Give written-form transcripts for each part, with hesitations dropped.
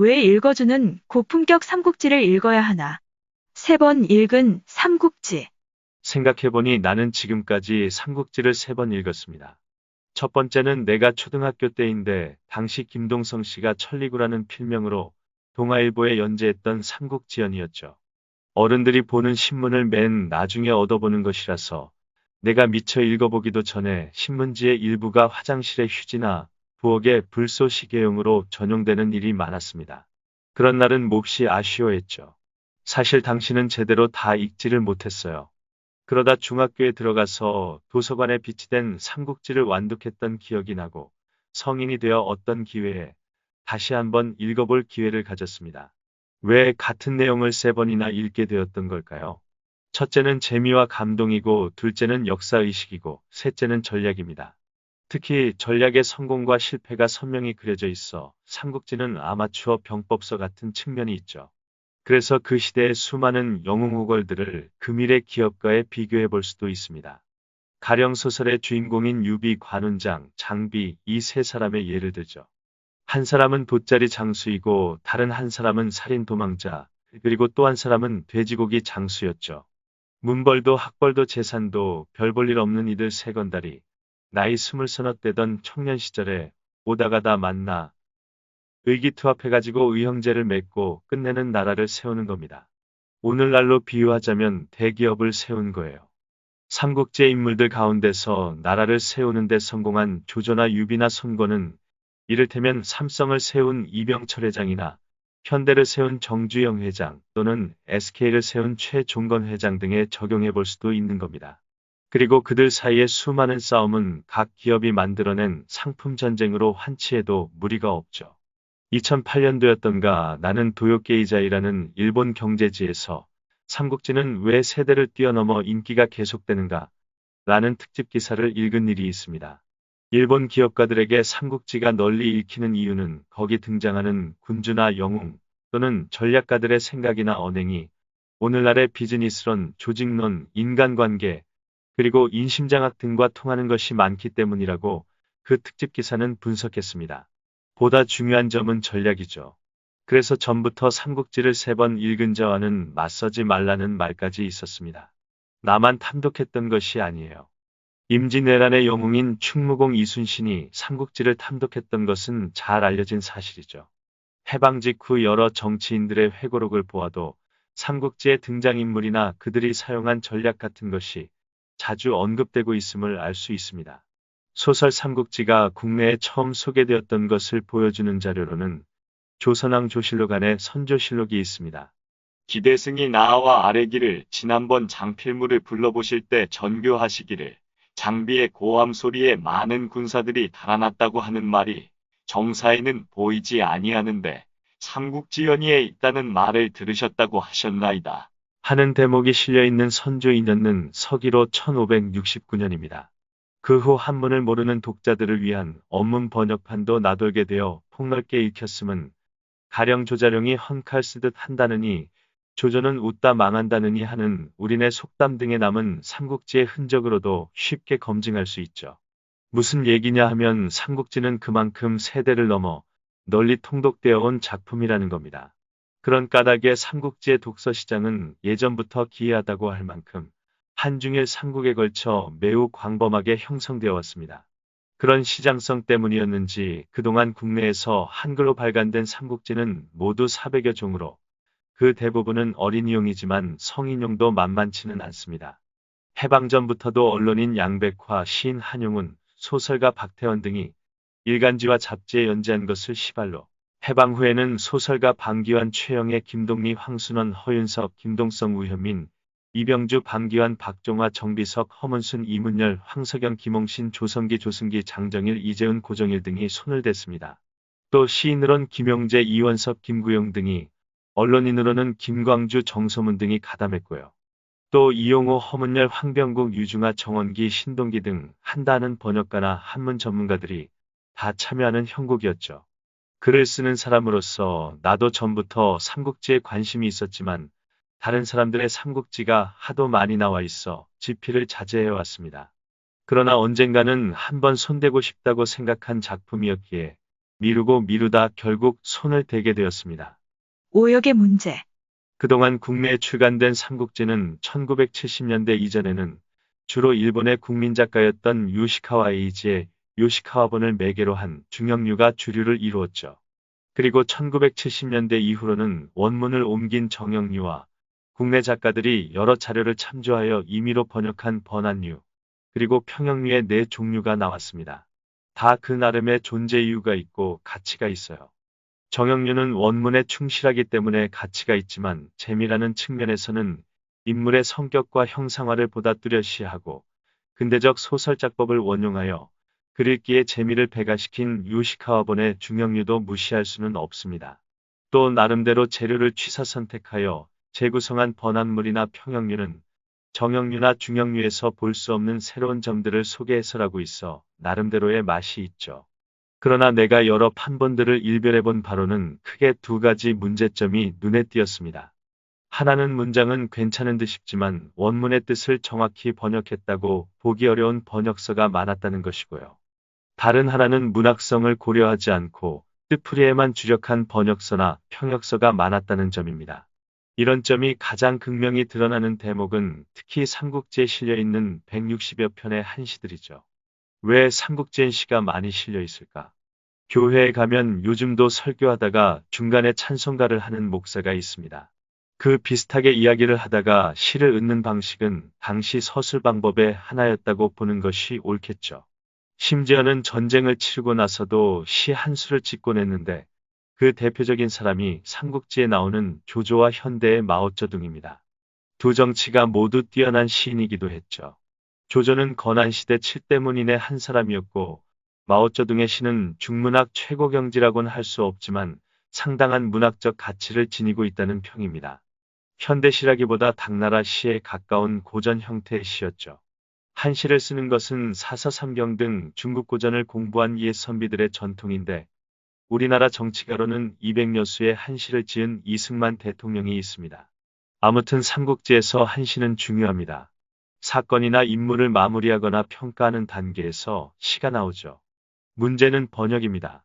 왜 읽어주는 고품격 삼국지를 읽어야 하나? 3번 읽은 삼국지. 생각해보니 나는 지금까지 삼국지를 3번 읽었습니다. 첫 번째는 내가 초등학교 때인데 당시 김동성 씨가 천리구라는 필명으로 동아일보에 연재했던 삼국지연이었죠. 어른들이 보는 신문을 맨 나중에 얻어보는 것이라서 내가 미처 읽어보기도 전에 신문지의 일부가 화장실의 휴지나 부엌의 불쏘시개용으로 전용되는 일이 많았습니다. 그런 날은 몹시 아쉬워했죠. 사실 당신은 제대로 다 읽지를 못했어요. 그러다 중학교에 들어가서 도서관에 비치된 삼국지를 완독했던 기억이 나고 성인이 되어 어떤 기회에 다시 한번 읽어볼 기회를 가졌습니다. 왜 같은 내용을 3번이나 읽게 되었던 걸까요? 첫째는 재미와 감동이고 둘째는 역사의식이고 셋째는 전략입니다. 특히 전략의 성공과 실패가 선명히 그려져 있어 삼국지는 아마추어 병법서 같은 측면이 있죠. 그래서 그 시대의 수많은 영웅호걸들을 금일의 기업가에 비교해 볼 수도 있습니다. 가령 소설의 주인공인 유비, 관운장, 장비 이 세 사람의 예를 들죠. 한 사람은 돗자리 장수이고 다른 한 사람은 살인 도망자, 그리고 또 한 사람은 돼지고기 장수였죠. 문벌도 학벌도 재산도 별 볼 일 없는 이들 세 건달이 나이 20서너 되던 청년 시절에 오다가다 만나 의기투합해가지고 의형제를 맺고 끝내는 나라를 세우는 겁니다. 오늘날로 비유하자면 대기업을 세운 거예요. 삼국지의 인물들 가운데서 나라를 세우는 데 성공한 조조나 유비나 손권은 이를테면 삼성을 세운 이병철 회장이나 현대를 세운 정주영 회장 또는 SK를 세운 최종건 회장 등에 적용해 볼 수도 있는 겁니다. 그리고 그들 사이의 수많은 싸움은 각 기업이 만들어낸 상품 전쟁으로 환치해도 무리가 없죠. 2008년도였던가 나는 도요게이자이라는 일본 경제지에서 삼국지는 왜 세대를 뛰어넘어 인기가 계속되는가? 라는 특집 기사를 읽은 일이 있습니다. 일본 기업가들에게 삼국지가 널리 읽히는 이유는 거기 등장하는 군주나 영웅 또는 전략가들의 생각이나 언행이 오늘날의 비즈니스론, 조직론, 인간관계, 그리고 인심장악 등과 통하는 것이 많기 때문이라고 그 특집 기사는 분석했습니다. 보다 중요한 점은 전략이죠. 그래서 전부터 삼국지를 3번 읽은 자와는 맞서지 말라는 말까지 있었습니다. 나만 탐독했던 것이 아니에요. 임진왜란의 영웅인 충무공 이순신이 삼국지를 탐독했던 것은 잘 알려진 사실이죠. 해방 직후 여러 정치인들의 회고록을 보아도 삼국지의 등장인물이나 그들이 사용한 전략 같은 것이 자주 언급되고 있음을 알 수 있습니다. 소설 삼국지가 국내에 처음 소개되었던 것을 보여주는 자료로는 조선왕 조실록 안에 선조실록이 있습니다. 기대승이 나와 아뢰기를 지난번 장필무를 불러보실 때 전교하시기를 장비의 고함 소리에 많은 군사들이 달아났다고 하는 말이 정사에는 보이지 아니하는데 삼국지연의에 있다는 말을 들으셨다고 하셨나이다. 하는 대목이 실려있는 선조인연은 서기로 1569년입니다. 그 후 한문을 모르는 독자들을 위한 언문 번역판도 나돌게 되어 폭넓게 읽혔음은 가령 조자룡이 헝칼 쓰듯 한다느니 조조는 웃다 망한다느니 하는 우리네 속담 등에 남은 삼국지의 흔적으로도 쉽게 검증할 수 있죠. 무슨 얘기냐 하면 삼국지는 그만큼 세대를 넘어 널리 통독되어 온 작품이라는 겁니다. 그런 까닭에 삼국지의 독서 시장은 예전부터 기이하다고 할 만큼 한중일 삼국에 걸쳐 매우 광범하게 형성되어 왔습니다. 그런 시장성 때문이었는지 그동안 국내에서 한글로 발간된 삼국지는 모두 400여 종으로 그 대부분은 어린이용이지만 성인용도 만만치는 않습니다. 해방 전부터도 언론인 양백화, 시인 한용운, 소설가 박태원 등이 일간지와 잡지에 연재한 것을 시발로 해방 후에는 소설가 방기환, 최영애, 김동리, 황순원, 허윤석, 김동성, 우현민, 이병주, 방기환, 박종화, 정비석, 허문순, 이문열, 황석영, 김홍신, 조성기, 조승기, 장정일, 이재훈, 고정일 등이 손을 댔습니다. 또 시인으론 김용재, 이원섭, 김구용 등이, 언론인으로는 김광주, 정소문 등이 가담했고요. 또 이용호, 허문열, 황병국, 유중하, 정원기, 신동기 등 한다는 번역가나 한문 전문가들이 다 참여하는 형국이었죠. 글을 쓰는 사람으로서 나도 전부터 삼국지에 관심이 있었지만 다른 사람들의 삼국지가 하도 많이 나와 있어 지필을 자제해 왔습니다. 그러나 언젠가는 한번 손대고 싶다고 생각한 작품이었기에 미루고 미루다 결국 손을 대게 되었습니다. 오역의 문제. 그동안 국내에 출간된 삼국지는 1970년대 이전에는 주로 일본의 국민 작가였던 요시카와 에이지의 요시카와본을 매개로 한 중형류가 주류를 이루었죠. 그리고 1970년대 이후로는 원문을 옮긴 정형류와 국내 작가들이 여러 자료를 참조하여 임의로 번역한 번안류, 그리고 평형류의 네 종류가 나왔습니다. 다 그 나름의 존재 이유가 있고 가치가 있어요. 정형류는 원문에 충실하기 때문에 가치가 있지만 재미라는 측면에서는 인물의 성격과 형상화를 보다 뚜렷이하고 근대적 소설작법을 원용하여 글읽기의 재미를 배가시킨 요시카와본의 중형류도 무시할 수는 없습니다. 또 나름대로 재료를 취사 선택하여 재구성한 번안물이나 평형류는 정형류나 중형류에서 볼 수 없는 새로운 점들을 소개해설하고 있어 나름대로의 맛이 있죠. 그러나 내가 여러 판본들을 일별해본 바로는 크게 두 가지 문제점이 눈에 띄었습니다. 하나는 문장은 괜찮은 듯 싶지만 원문의 뜻을 정확히 번역했다고 보기 어려운 번역서가 많았다는 것이고요. 다른 하나는 문학성을 고려하지 않고 뜻풀이에만 주력한 번역서나 평역서가 많았다는 점입니다. 이런 점이 가장 극명히 드러나는 대목은 특히 삼국지에 실려있는 160여 편의 한시들이죠. 왜 삼국지엔 시가 많이 실려 있을까? 교회에 가면 요즘도 설교하다가 중간에 찬송가를 하는 목사가 있습니다. 그 비슷하게 이야기를 하다가 시를 읊는 방식은 당시 서술 방법의 하나였다고 보는 것이 옳겠죠. 심지어는 전쟁을 치르고 나서도 시 한 수를 짓곤 했는데 그 대표적인 사람이 삼국지에 나오는 조조와 현대의 마오쩌둥입니다. 두 정치가 모두 뛰어난 시인이기도 했죠. 조조는 건한시대 7대문인의 한 사람이었고 마오쩌둥의 시는 중문학 최고경지라고는 할 수 없지만 상당한 문학적 가치를 지니고 있다는 평입니다. 현대시라기보다 당나라 시에 가까운 고전 형태의 시였죠. 한시를 쓰는 것은 사서삼경 등 중국 고전을 공부한 옛 선비들의 전통인데 우리나라 정치가로는 200여 수의 한시를 지은 이승만 대통령이 있습니다. 아무튼 삼국지에서 한시는 중요합니다. 사건이나 인물을 마무리하거나 평가하는 단계에서 시가 나오죠. 문제는 번역입니다.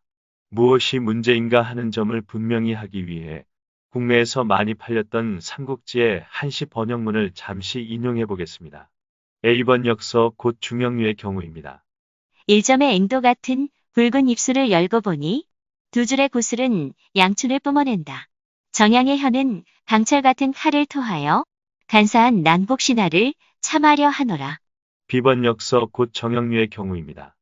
무엇이 문제인가 하는 점을 분명히 하기 위해 국내에서 많이 팔렸던 삼국지의 한시 번역문을 잠시 인용해 보겠습니다. A번역서 곧 중형류의 경우입니다. 1점의 앵도 같은 붉은 입술을 열고 보니 두 줄의 구슬은 양춘을 뿜어낸다. 정양의 혀는 강철 같은 칼을 토하여 간사한 난복신하를 참하려 하노라. B번역서 곧 정형류의 경우입니다.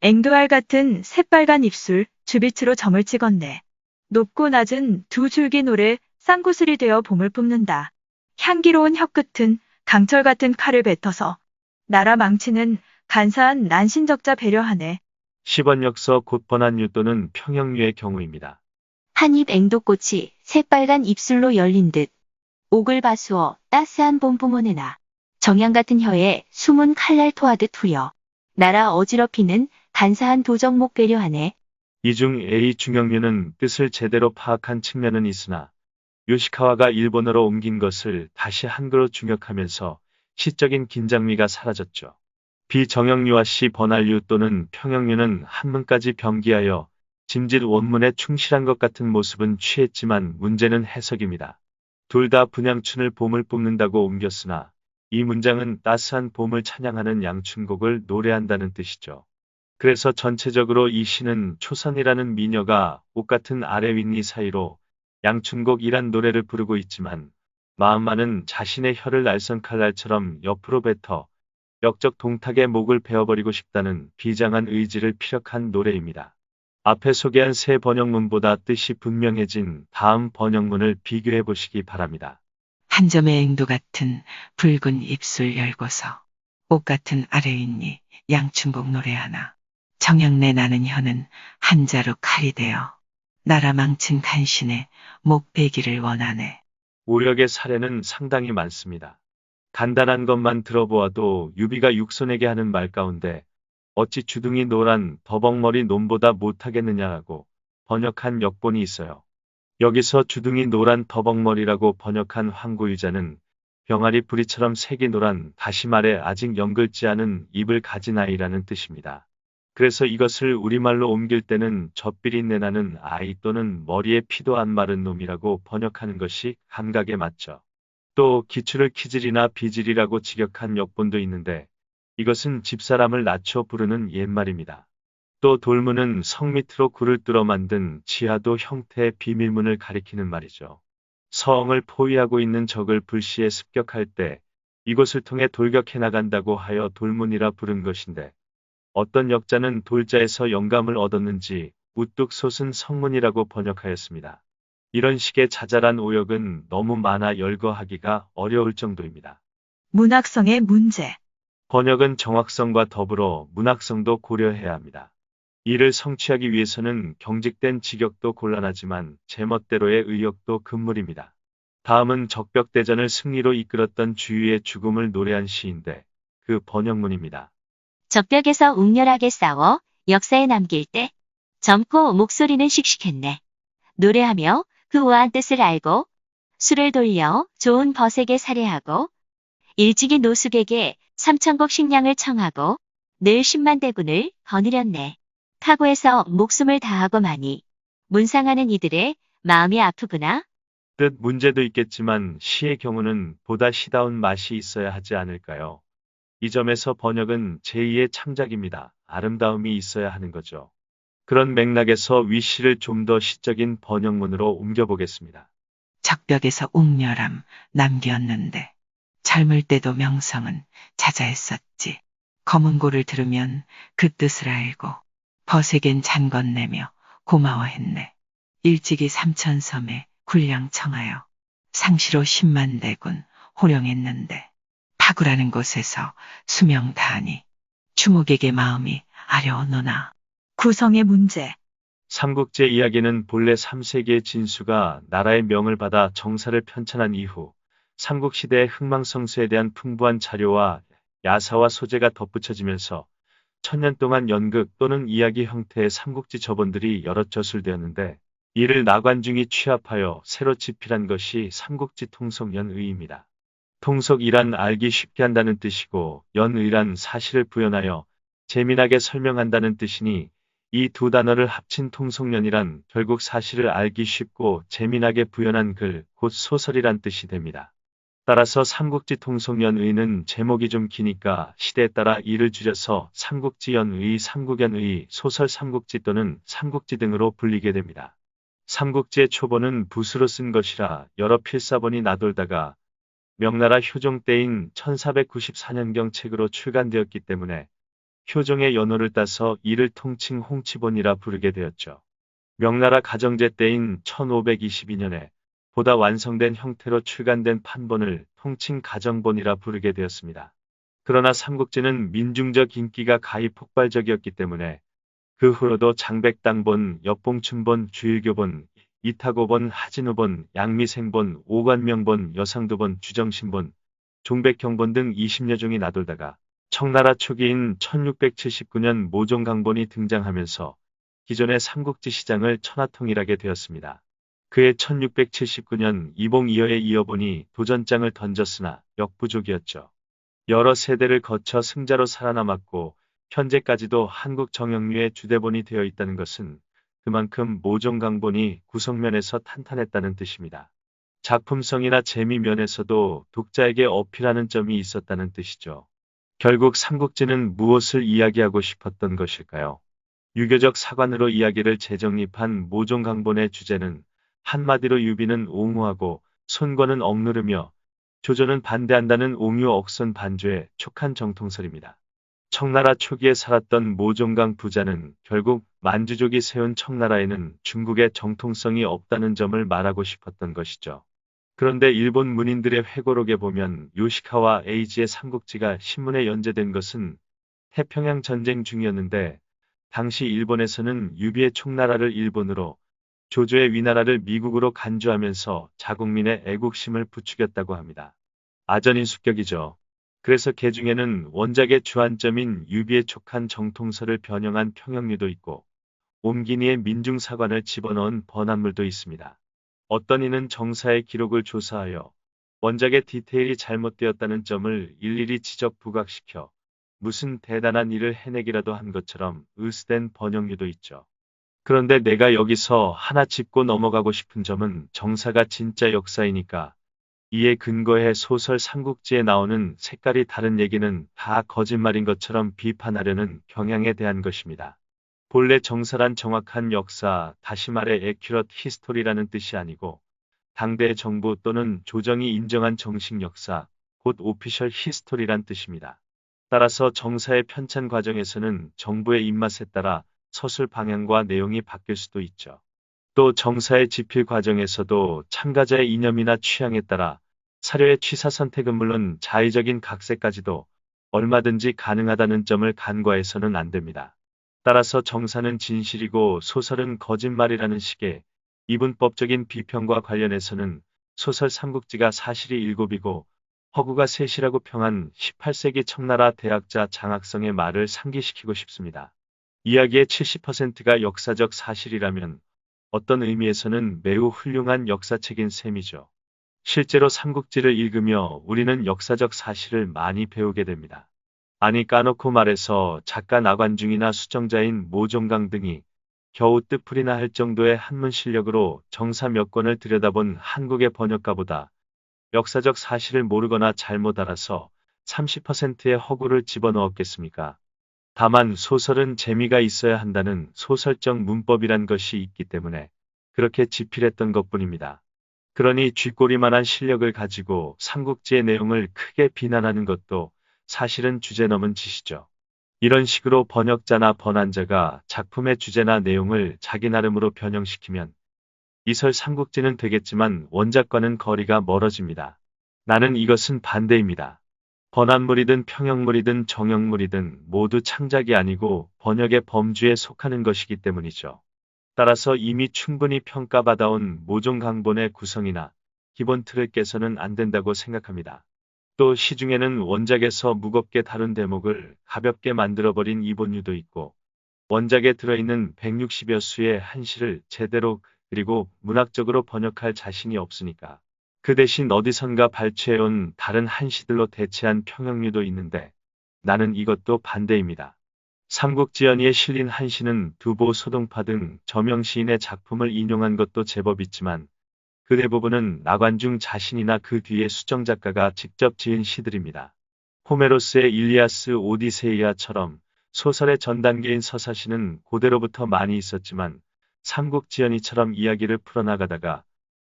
앵두알 같은 새빨간 입술, 주빛으로 점을 찍었네. 높고 낮은 두 줄기 노래 쌍구슬이 되어 봄을 뿜는다. 향기로운 혀끝은 강철 같은 칼을 뱉어서 나라 망치는 간사한 난신적자 배려하네. C번역서 곧 번안류 또는 평형류의 경우입니다. 한입 앵도꽃이 새빨간 입술로 열린 듯 옥을 바수어 따스한 봄 뿜어내나. 정양 같은 혀에 숨은 칼날 토하듯 후려 나라 어지럽히는 간사한 도적목 배려하네. 이중 A 중형류는 뜻을 제대로 파악한 측면은 있으나 요시카와가 일본어로 옮긴 것을 다시 한글로 중역하면서 시적인 긴장미가 사라졌죠. 비정형류와 C 번안류 또는 평형류는 한문까지 병기하여 짐짓 원문에 충실한 것 같은 모습은 취했지만 문제는 해석입니다. 둘 다 분양춘을 봄을 뿜는다고 옮겼으나 이 문장은 따스한 봄을 찬양하는 양춘곡을 노래한다는 뜻이죠. 그래서 전체적으로 이 시는 초선이라는 미녀가 옷 같은 아래 윗니 사이로 양춘곡이란 노래를 부르고 있지만 마음만은 자신의 혀를 날선 칼날처럼 옆으로 뱉어 역적 동탁의 목을 베어버리고 싶다는 비장한 의지를 피력한 노래입니다. 앞에 소개한 세 번역문보다 뜻이 분명해진 다음 번역문을 비교해 보시기 바랍니다. 한 점의 앵도 같은 붉은 입술 열고서 옷 같은 아래윗니 양춘곡 노래하나. 정양내 나는 혀는 한자루 칼이 되어 나라 망친 간신에 목 베기를 원하네. 오역의 사례는 상당히 많습니다. 간단한 것만 들어보아도 유비가 육손에게 하는 말 가운데 어찌 주둥이 노란 더벅머리 놈보다 못하겠느냐라고 번역한 역본이 있어요. 여기서 주둥이 노란 더벅머리라고 번역한 황고유자는 병아리 부리처럼 색이 노란, 다시 말해 아직 연글지 않은 입을 가진 아이라는 뜻입니다. 그래서 이것을 우리말로 옮길 때는 젖비린내 나는 아이 또는 머리에 피도 안 마른 놈이라고 번역하는 것이 감각에 맞죠. 또 기출을 키질이나 비질이라고 직역한 역본도 있는데 이것은 집사람을 낮춰 부르는 옛말입니다. 또 돌문은 성 밑으로 굴을 뚫어 만든 지하도 형태의 비밀문을 가리키는 말이죠. 성을 포위하고 있는 적을 불시에 습격할 때 이곳을 통해 돌격해 나간다고 하여 돌문이라 부른 것인데 어떤 역자는 돌자에서 영감을 얻었는지 우뚝 솟은 성문이라고 번역하였습니다. 이런 식의 자잘한 오역은 너무 많아 열거하기가 어려울 정도입니다. 문학성의 문제. 번역은 정확성과 더불어 문학성도 고려해야 합니다. 이를 성취하기 위해서는 경직된 직역도 곤란하지만 제멋대로의 의역도 금물입니다. 다음은 적벽대전을 승리로 이끌었던 주유의 죽음을 노래한 시인데 그 번역문입니다. 적벽에서 웅렬하게 싸워 역사에 남길 때 젊고 목소리는 씩씩했네. 노래하며 그 우아한 뜻을 알고 술을 돌려 좋은 벗에게 살해하고 일찍이 노숙에게 삼천곡 식량을 청하고 늘 10만 대군을 거느렸네. 타고에서 목숨을 다하고 마니 문상하는 이들의 마음이 아프구나. 뜻 문제도 있겠지만 시의 경우는 보다 시다운 맛이 있어야 하지 않을까요? 이 점에서 번역은 제2의 창작입니다. 아름다움이 있어야 하는 거죠. 그런 맥락에서 위 시를 좀 더 시적인 번역문으로 옮겨보겠습니다. 적벽에서 웅렬함 남기었는데 젊을 때도 명성은 자자했었지. 검은 고를 들으면 그 뜻을 알고 벗에겐 잔 건네며 고마워했네. 일찍이 삼천섬에 군량 청하여 상시로 10만 대군 호령했는데 파구라는 곳에서 수명 다하니 주목에게 마음이 아려오노나. 구성의 문제. 삼국지 이야기는 본래 3세기의 진수가 나라의 명을 받아 정사를 편찬한 이후 삼국시대의 흥망성쇠에 대한 풍부한 자료와 야사와 소재가 덧붙여지면서 천년 동안 연극 또는 이야기 형태의 삼국지 저본들이 여럿 저술되었는데 이를 나관중이 취합하여 새로 집필한 것이 삼국지 통속연의입니다. 통속이란 알기 쉽게 한다는 뜻이고 연의란 사실을 구현하여 재미나게 설명한다는 뜻이니 이 두 단어를 합친 통속연이란 결국 사실을 알기 쉽고 재미나게 부연한 글, 곧 소설이란 뜻이 됩니다. 따라서 삼국지 통속연의는 제목이 좀 기니까 시대에 따라 이를 줄여서 삼국지연의, 삼국연의, 소설 삼국지 또는 삼국지 등으로 불리게 됩니다. 삼국지의 초본은 붓으로 쓴 것이라 여러 필사본이 나돌다가 명나라 효종 때인 1494년경 책으로 출간되었기 때문에 효종의 연호를 따서 이를 통칭 홍치본이라 부르게 되었죠. 명나라 가정제 때인 1522년에 보다 완성된 형태로 출간된 판본을 통칭 가정본이라 부르게 되었습니다. 그러나 삼국지는 민중적 인기가 가히 폭발적이었기 때문에 그 후로도 장백당본, 역봉춘본, 주일교본, 이타고본, 하진우본, 양미생본, 오관명본, 여상도본, 주정신본, 종백형본 등 20여 종이 나돌다가 청나라 초기인 1679년 모종강본이 등장하면서 기존의 삼국지 시장을 천하통일하게 되었습니다. 그해 1679년 이봉이어의 이어본이 도전장을 던졌으나 역부족이었죠. 여러 세대를 거쳐 승자로 살아남았고 현재까지도 한국 정형류의 주대본이 되어 있다는 것은 그만큼 모종강본이 구성면에서 탄탄했다는 뜻입니다. 작품성이나 재미 면에서도 독자에게 어필하는 점이 있었다는 뜻이죠. 결국 삼국지는 무엇을 이야기하고 싶었던 것일까요? 유교적 사관으로 이야기를 재정립한 모종강본의 주제는 한마디로 유비는 옹호하고 손권은 억누르며 조조는 반대한다는 옹유억선 반조의 촉한 정통설입니다. 청나라 초기에 살았던 모종강 부자는 결국 만주족이 세운 청나라에는 중국의 정통성이 없다는 점을 말하고 싶었던 것이죠. 그런데 일본 문인들의 회고록에 보면 요시카와 에이지의 삼국지가 신문에 연재된 것은 태평양 전쟁 중이었는데 당시 일본에서는 유비의 총나라를 일본으로 조조의 위나라를 미국으로 간주하면서 자국민의 애국심을 부추겼다고 합니다. 아전인수격이죠. 그래서 개 중에는 원작의 주안점인 유비의 촉한 정통설을 변형한 평형류도 있고 옴기니의 민중사관을 집어넣은 번안물도 있습니다. 어떤 이는 정사의 기록을 조사하여 원작의 디테일이 잘못되었다는 점을 일일이 지적 부각시켜 무슨 대단한 일을 해내기라도 한 것처럼 으스댄 번역류도 있죠. 그런데 내가 여기서 하나 짚고 넘어가고 싶은 점은 정사가 진짜 역사이니까 이에 근거해 소설 삼국지에 나오는 색깔이 다른 얘기는 다 거짓말인 것처럼 비판하려는 경향에 대한 것입니다. 본래 정사란 정확한 역사, 다시 말해 accurate history라는 뜻이 아니고 당대 정부 또는 조정이 인정한 정식 역사, 곧 official history란 뜻입니다. 따라서 정사의 편찬 과정에서는 정부의 입맛에 따라 서술 방향과 내용이 바뀔 수도 있죠. 또 정사의 집필 과정에서도 참가자의 이념이나 취향에 따라 사료의 취사 선택은 물론 자의적인 각색까지도 얼마든지 가능하다는 점을 간과해서는 안 됩니다. 따라서 정사는 진실이고 소설은 거짓말이라는 식의 이분법적인 비평과 관련해서는 소설 삼국지가 사실이 7이고 허구가 셋이라고 평한 18세기 청나라 대학자 장학성의 말을 상기시키고 싶습니다. 이야기의 70%가 역사적 사실이라면 어떤 의미에서는 매우 훌륭한 역사책인 셈이죠. 실제로 삼국지를 읽으며 우리는 역사적 사실을 많이 배우게 됩니다. 아니 까놓고 말해서 작가 나관중이나 수정자인 모종강 등이 겨우 뜻풀이나 할 정도의 한문 실력으로 정사 몇 권을 들여다본 한국의 번역가보다 역사적 사실을 모르거나 잘못 알아서 30%의 허구를 집어넣었겠습니까? 다만 소설은 재미가 있어야 한다는 소설적 문법이란 것이 있기 때문에 그렇게 집필했던 것뿐입니다. 그러니 쥐꼬리만한 실력을 가지고 삼국지의 내용을 크게 비난하는 것도 사실은 주제 넘은 짓이죠. 이런 식으로 번역자나 번안자가 작품의 주제나 내용을 자기 나름으로 변형시키면 이설 삼국지는 되겠지만 원작과는 거리가 멀어집니다. 나는 이것은 반대입니다. 번안물이든 평형물이든 정형물이든 모두 창작이 아니고 번역의 범주에 속하는 것이기 때문이죠. 따라서 이미 충분히 평가받아온 모종강본의 구성이나 기본 틀을 깨서는 안 된다고 생각합니다. 또 시중에는 원작에서 무겁게 다룬 대목을 가볍게 만들어버린 이본류도 있고 원작에 들어있는 160여 수의 한시를 제대로 그리고 문학적으로 번역할 자신이 없으니까 그 대신 어디선가 발췌해온 다른 한시들로 대체한 평형류도 있는데 나는 이것도 반대입니다. 삼국지연의에 실린 한시는 두보 소동파 등 저명 시인의 작품을 인용한 것도 제법 있지만 그 대부분은 나관중 자신이나 그 뒤에 수정 작가가 직접 지은 시들입니다. 호메로스의 일리아스 오디세이아처럼 소설의 전 단계인 서사시는 고대로부터 많이 있었지만 삼국지연의처럼 이야기를 풀어나가다가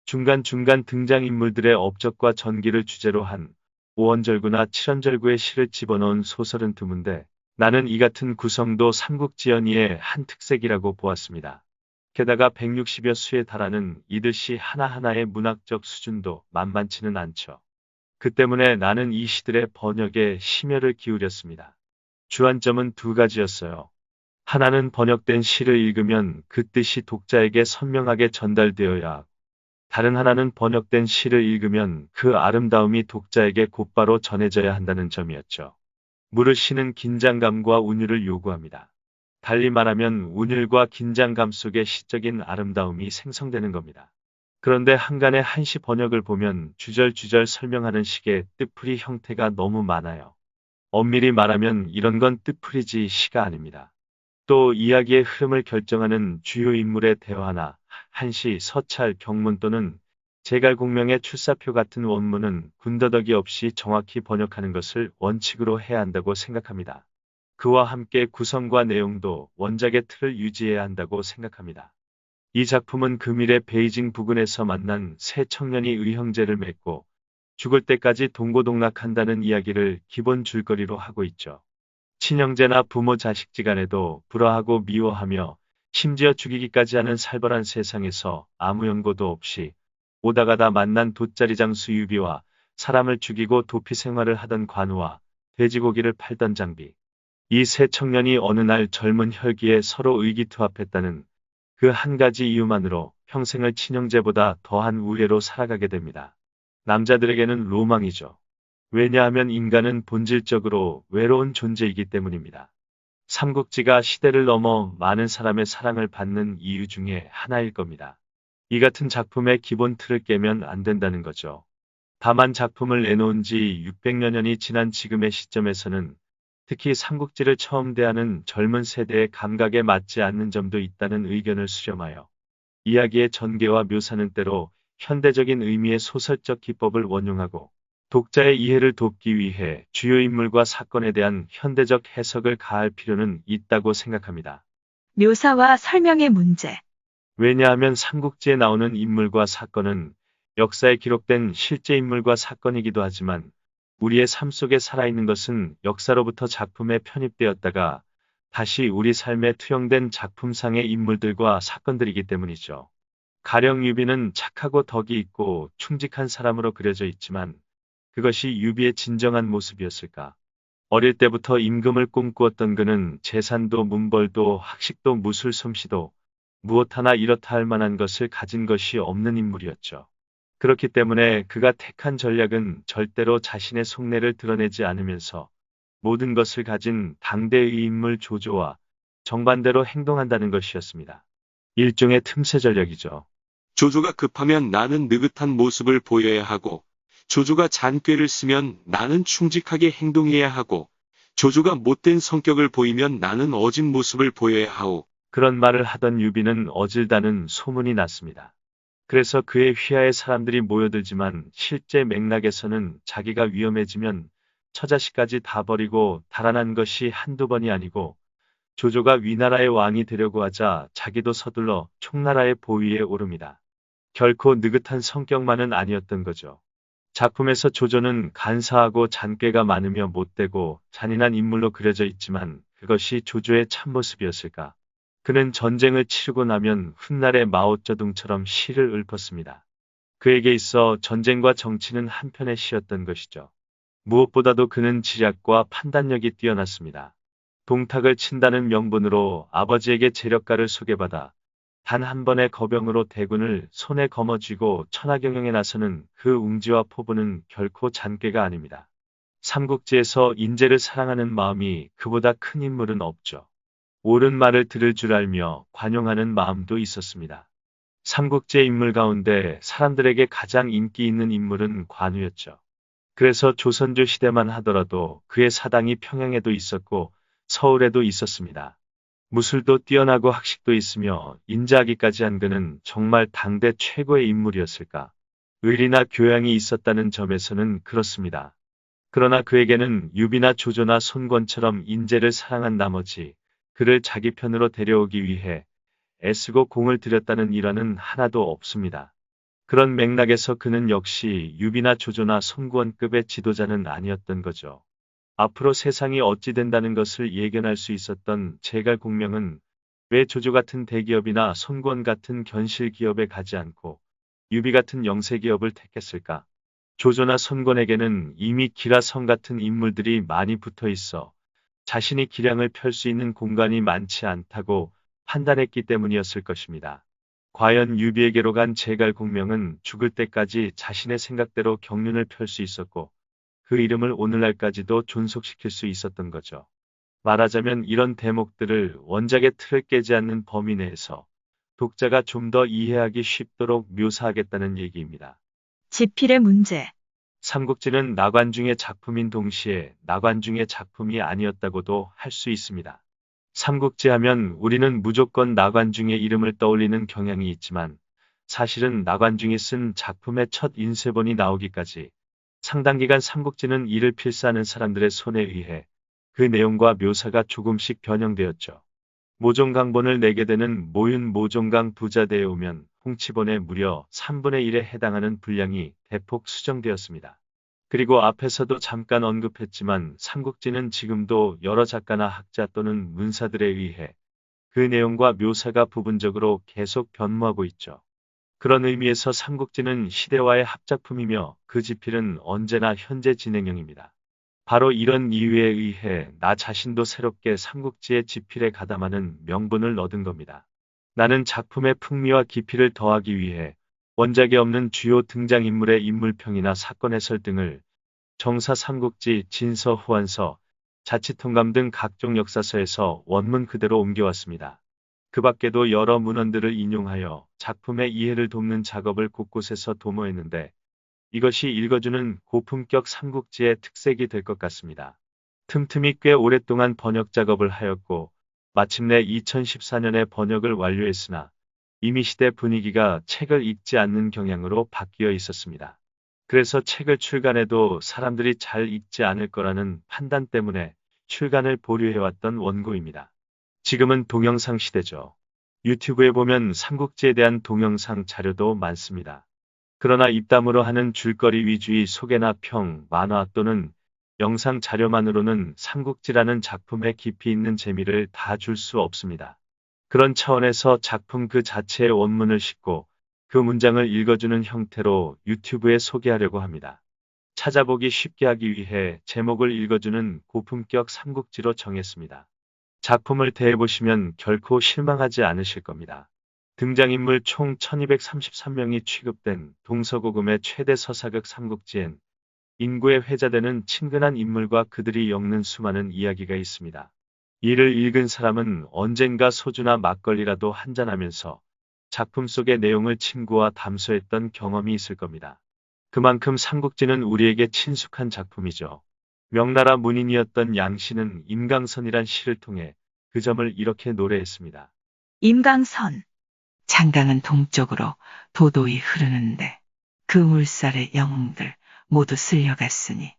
중간중간 등장인물들의 업적과 전기를 주제로 한 오원절구나 칠원절구의 시를 집어넣은 소설은 드문데 나는 이 같은 구성도 삼국지연의의 한 특색이라고 보았습니다. 게다가 160여 수에 달하는 이들 시 하나하나의 문학적 수준도 만만치는 않죠. 그 때문에 나는 이 시들의 번역에 심혈을 기울였습니다. 주안점은 두 가지였어요. 하나는 번역된 시를 읽으면 그 뜻이 독자에게 선명하게 전달되어야 하고 다른 하나는 번역된 시를 읽으면 그 아름다움이 독자에게 곧바로 전해져야 한다는 점이었죠. 무르 시는 긴장감과 운율을 요구합니다. 달리 말하면 운율과 긴장감 속에 시적인 아름다움이 생성되는 겁니다. 그런데 한간의 한시 번역을 보면 주절주절 설명하는 식의 뜻풀이 형태가 너무 많아요. 엄밀히 말하면 이런 건 뜻풀이지 시가 아닙니다. 또 이야기의 흐름을 결정하는 주요 인물의 대화나 한시, 서찰, 경문 또는 제갈공명의 출사표 같은 원문은 군더더기 없이 정확히 번역하는 것을 원칙으로 해야 한다고 생각합니다. 그와 함께 구성과 내용도 원작의 틀을 유지해야 한다고 생각합니다. 이 작품은 금일의 베이징 부근에서 만난 세 청년이 의형제를 맺고 죽을 때까지 동고동락한다는 이야기를 기본 줄거리로 하고 있죠. 친형제나 부모 자식지간에도 불화하고 미워하며 심지어 죽이기까지 하는 살벌한 세상에서 아무 연고도 없이 오다가다 만난 돗자리 장수 유비와 사람을 죽이고 도피 생활을 하던 관우와 돼지고기를 팔던 장비. 이 세 청년이 어느 날 젊은 혈기에 서로 의기투합했다는 그 한 가지 이유만으로 평생을 친형제보다 더한 우애로 살아가게 됩니다. 남자들에게는 로망이죠. 왜냐하면 인간은 본질적으로 외로운 존재이기 때문입니다. 삼국지가 시대를 넘어 많은 사람의 사랑을 받는 이유 중에 하나일 겁니다. 이 같은 작품의 기본 틀을 깨면 안 된다는 거죠. 다만 작품을 내놓은 지 600여 년이 지난 지금의 시점에서는 특히 삼국지를 처음 대하는 젊은 세대의 감각에 맞지 않는 점도 있다는 의견을 수렴하여 이야기의 전개와 묘사는 때로 현대적인 의미의 소설적 기법을 원용하고 독자의 이해를 돕기 위해 주요 인물과 사건에 대한 현대적 해석을 가할 필요는 있다고 생각합니다. 묘사와 설명의 문제. 왜냐하면 삼국지에 나오는 인물과 사건은 역사에 기록된 실제 인물과 사건이기도 하지만 우리의 삶 속에 살아있는 것은 역사로부터 작품에 편입되었다가 다시 우리 삶에 투영된 작품상의 인물들과 사건들이기 때문이죠. 가령 유비는 착하고 덕이 있고 충직한 사람으로 그려져 있지만 그것이 유비의 진정한 모습이었을까? 어릴 때부터 임금을 꿈꾸었던 그는 재산도 문벌도 학식도 무술 솜씨도 무엇 하나 이렇다 할 만한 것을 가진 것이 없는 인물이었죠. 그렇기 때문에 그가 택한 전략은 절대로 자신의 속내를 드러내지 않으면서 모든 것을 가진 당대의 인물 조조와 정반대로 행동한다는 것이었습니다. 일종의 틈새 전략이죠. 조조가 급하면 나는 느긋한 모습을 보여야 하고, 조조가 잔꾀를 쓰면 나는 충직하게 행동해야 하고, 조조가 못된 성격을 보이면 나는 어진 모습을 보여야 하오. 그런 말을 하던 유비는 어질다는 소문이 났습니다. 그래서 그의 휘하에 사람들이 모여들지만 실제 맥락에서는 자기가 위험해지면 처자식까지 다 버리고 달아난 것이 한두 번이 아니고 조조가 위나라의 왕이 되려고 하자 자기도 서둘러 총나라의 보위에 오릅니다. 결코 느긋한 성격만은 아니었던 거죠. 작품에서 조조는 간사하고 잔꾀가 많으며 못되고 잔인한 인물로 그려져 있지만 그것이 조조의 참모습이었을까? 그는 전쟁을 치르고 나면 훗날의 마오쩌둥처럼 시를 읊었습니다. 그에게 있어 전쟁과 정치는 한편의 시였던 것이죠. 무엇보다도 그는 지략과 판단력이 뛰어났습니다. 동탁을 친다는 명분으로 아버지에게 재력가를 소개받아 단 한 번의 거병으로 대군을 손에 거머쥐고 천하경영에 나서는 그 웅지와 포부는 결코 잔꾀가 아닙니다. 삼국지에서 인재를 사랑하는 마음이 그보다 큰 인물은 없죠. 옳은 말을 들을 줄 알며 관용하는 마음도 있었습니다. 삼국지의 인물 가운데 사람들에게 가장 인기 있는 인물은 관우였죠. 그래서 조선조 시대만 하더라도 그의 사당이 평양에도 있었고 서울에도 있었습니다. 무술도 뛰어나고 학식도 있으며 인자하기까지 한 그는 정말 당대 최고의 인물이었을까? 의리나 교양이 있었다는 점에서는 그렇습니다. 그러나 그에게는 유비나 조조나 손권처럼 인재를 사랑한 나머지 그를 자기 편으로 데려오기 위해 애쓰고 공을 들였다는 일화는 하나도 없습니다. 그런 맥락에서 그는 역시 유비나 조조나 손권급의 지도자는 아니었던 거죠. 앞으로 세상이 어찌 된다는 것을 예견할 수 있었던 제갈공명은 왜 조조 같은 대기업이나 손권 같은 견실 기업에 가지 않고 유비 같은 영세 기업을 택했을까? 조조나 손권에게는 이미 기라성 같은 인물들이 많이 붙어 있어 자신이 기량을 펼 수 있는 공간이 많지 않다고 판단했기 때문이었을 것입니다. 과연 유비에게로 간 제갈공명은 죽을 때까지 자신의 생각대로 경륜을 펼 수 있었고 그 이름을 오늘날까지도 존속시킬 수 있었던 거죠. 말하자면 이런 대목들을 원작의 틀을 깨지 않는 범위 내에서 독자가 좀 더 이해하기 쉽도록 묘사하겠다는 얘기입니다. 지필의 문제. 삼국지는 나관중의 작품인 동시에 나관중의 작품이 아니었다고도 할 수 있습니다. 삼국지 하면 우리는 무조건 나관중의 이름을 떠올리는 경향이 있지만 사실은 나관중이 쓴 작품의 첫 인쇄본이 나오기까지 상당 기간 삼국지는 이를 필사하는 사람들의 손에 의해 그 내용과 묘사가 조금씩 변형되었죠. 모종강본을 내게 되는 모윤 모종강 부자대에 오면 홍치본의 무려 3분의 1에 해당하는 분량이 대폭 수정되었습니다. 그리고 앞에서도 잠깐 언급했지만 삼국지는 지금도 여러 작가나 학자 또는 문사들에 의해 그 내용과 묘사가 부분적으로 계속 변모하고 있죠. 그런 의미에서 삼국지는 시대와의 합작품이며 그 지필은 언제나 현재 진행형입니다. 바로 이런 이유에 의해 나 자신도 새롭게 삼국지의 지필에 가담하는 명분을 얻은 겁니다. 나는 작품의 풍미와 깊이를 더하기 위해 원작에 없는 주요 등장인물의 인물평이나 사건 해설 등을 정사 삼국지, 진서, 후한서, 자치통감 등 각종 역사서에서 원문 그대로 옮겨왔습니다. 그 밖에도 여러 문헌들을 인용하여 작품의 이해를 돕는 작업을 곳곳에서 도모했는데 이것이 읽어주는 고품격 삼국지의 특색이 될 것 같습니다. 틈틈이 꽤 오랫동안 번역 작업을 하였고 마침내 2014년에 번역을 완료했으나 이미 시대 분위기가 책을 읽지 않는 경향으로 바뀌어 있었습니다. 그래서 책을 출간해도 사람들이 잘 읽지 않을 거라는 판단 때문에 출간을 보류해왔던 원고입니다. 지금은 동영상 시대죠. 유튜브에 보면 삼국지에 대한 동영상 자료도 많습니다. 그러나 입담으로 하는 줄거리 위주의 소개나 평, 만화 또는 영상 자료만으로는 삼국지라는 작품의 깊이 있는 재미를 다 줄 수 없습니다. 그런 차원에서 작품 그 자체의 원문을 싣고 그 문장을 읽어주는 형태로 유튜브에 소개하려고 합니다. 찾아보기 쉽게 하기 위해 제목을 읽어주는 고품격 삼국지로 정했습니다. 작품을 대해보시면 결코 실망하지 않으실 겁니다. 등장인물 총 1233명이 취급된 동서고금의 최대 서사극 삼국지엔 인구에 회자되는 친근한 인물과 그들이 엮는 수많은 이야기가 있습니다. 이를 읽은 사람은 언젠가 소주나 막걸리라도 한잔하면서 작품 속의 내용을 친구와 담소했던 경험이 있을 겁니다. 그만큼 삼국지는 우리에게 친숙한 작품이죠. 명나라 문인이었던 양씨는 임강선이란 시를 통해 그 점을 이렇게 노래했습니다. 임강선. 창강은 동쪽으로 도도히 흐르는데 그 물살의 영웅들 모두 쓸려갔으니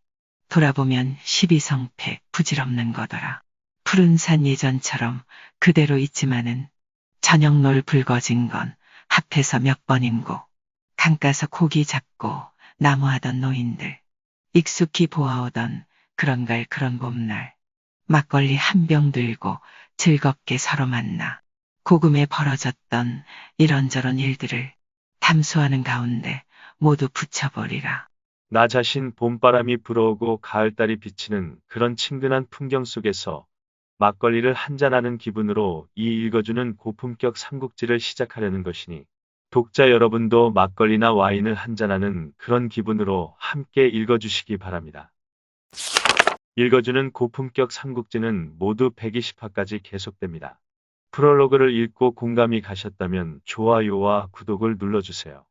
돌아보면 12성패 부질없는 거더라. 푸른 산 예전처럼 그대로 있지만은 저녁놀 붉어진 건 합해서 몇 번인고 강가서 고기 잡고 나무하던 노인들 익숙히 보아오던 그런갈 그런 봄날 막걸리 한 병 들고 즐겁게 서로 만나 고금에 벌어졌던 이런저런 일들을 담소하는 가운데 모두 붙여버리라. 나 자신 봄바람이 불어오고 가을달이 비치는 그런 친근한 풍경 속에서 막걸리를 한잔하는 기분으로 이 읽어주는 고품격 삼국지를 시작하려는 것이니 독자 여러분도 막걸리나 와인을 한잔하는 그런 기분으로 함께 읽어주시기 바랍니다. 읽어주는 고품격 삼국지는 모두 120화까지 계속됩니다. 프롤로그를 읽고 공감이 가셨다면 좋아요와 구독을 눌러주세요.